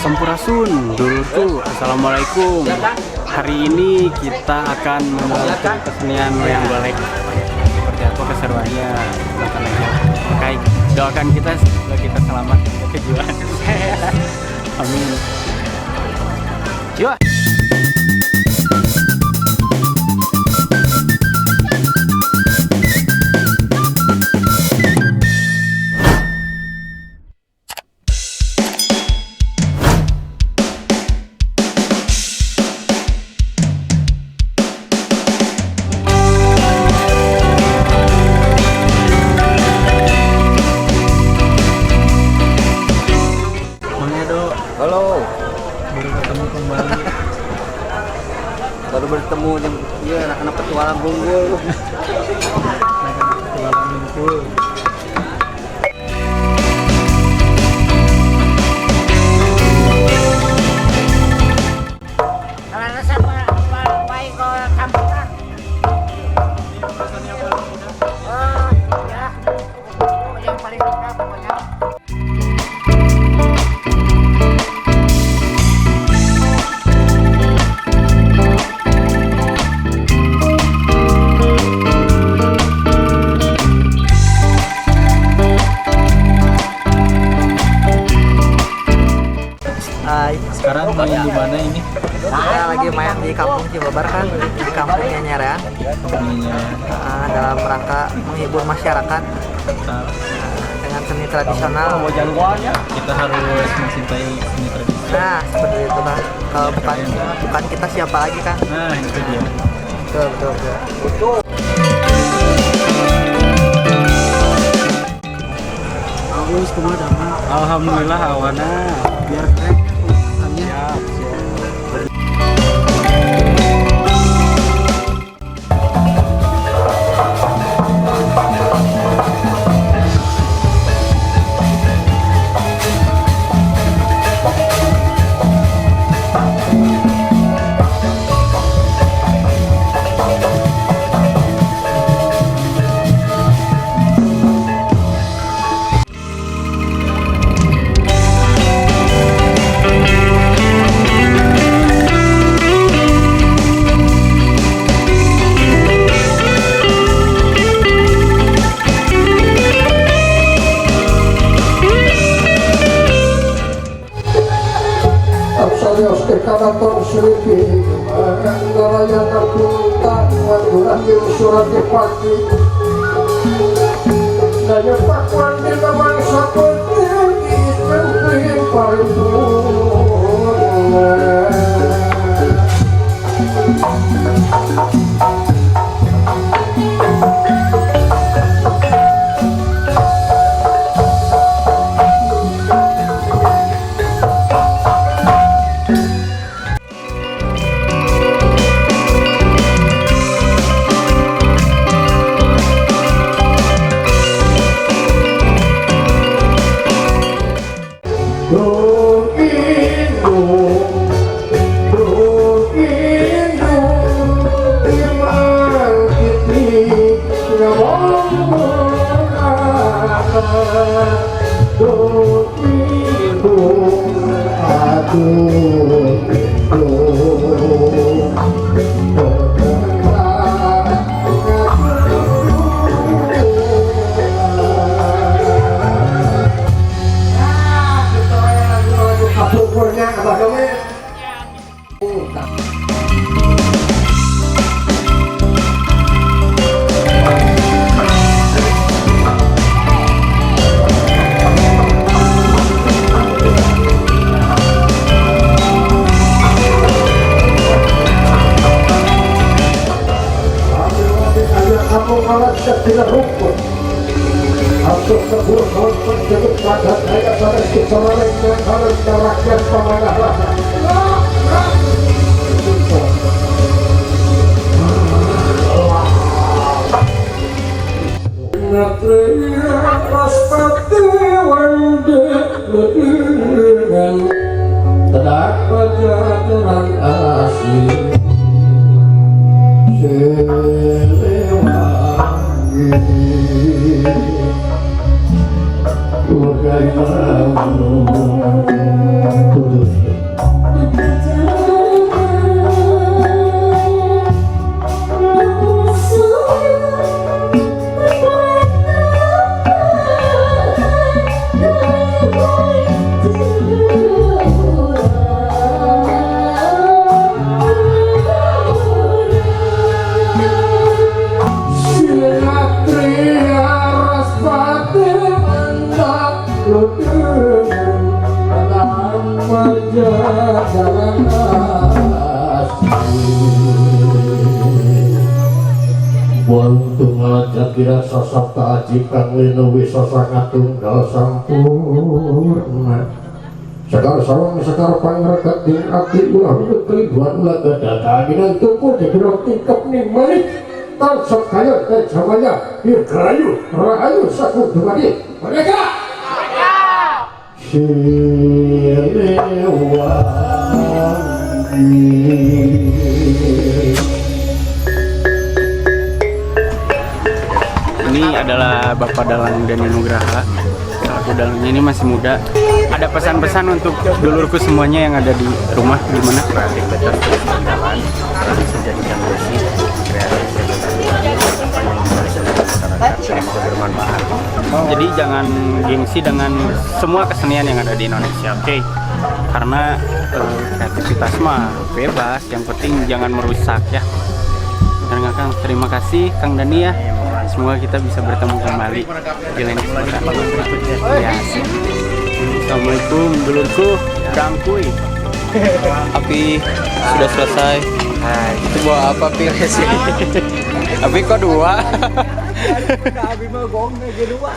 Sampurasun, dulurku, assalamualaikum. Hari ini kita akan membuat kesenian wayang golek. Seperti apa keseruannya, tonton aja. Oke, doakan kita semoga kita selamat ke tujuan. Amin. Yuk. Halo, Baru ketemu kembali. baru bertemu jam iya anak-anak petualang unggul. Petualang unggul. Kalau rasa baik ke kampungan. Oh, ya. Yang paling mudah pokoknya. Hai, Sekarang main di mana ini? saya lagi main di Kampung Cibabar kan, di kampungnya Nyerean, Ininya dalam rangka menghibur masyarakat dengan seni tradisional. kita harus mencintai seni tradisi. Nah, seperti itu kan. Kalau bukan kita siapa lagi kan? Nah, itu dia. Betul. Agus kumaha alhamdulillah awana biar keren urusannya. Absarios ke kanaton selipih Mangaraya kapuntan Ngurangin surat dipati Daya pakuan di namang sakotnya Ikan paripurna tidak rukun atau sebuah konflik jatuh pada daya tarik keselamatan dan harus rakyat pemanah Natria paspati wande dengan terdapat jaturan asli Bagaimana Wantung aja kira sosok aji kang linuwi sosangat tunggal sampurna. Sekar sarung sekar pangrekat ding ati ulah keliduan ulah gadada ginan tuku dikira tingkep ning malik. Tansap kaya kejamanya dirgayu rahayu saku dumadi. Mereka Ini adalah Bapak Dalang Dani Nugraha. Selaku dalangnya ini masih muda. Ada pesan-pesan untuk dulurku semuanya yang ada di rumah gimana? Aktivitas jalan bisa jadikan bersih, kreatif, semoga bermanfaat. Jadi jangan gengsi dengan semua kesenian yang ada di Indonesia, oke? Karena kreativitas mah bebas, yang penting jangan merusak ya. Dan Kang, terima kasih Kang Dani ya. Semoga kita bisa bertemu kembali di lain kesempatan berikutnya. Ya. Assalamualaikum dulurku, Brangkuy. Api sudah selesai. Itu bawa apa Pi? Api kok dua? Abi mah gong dua.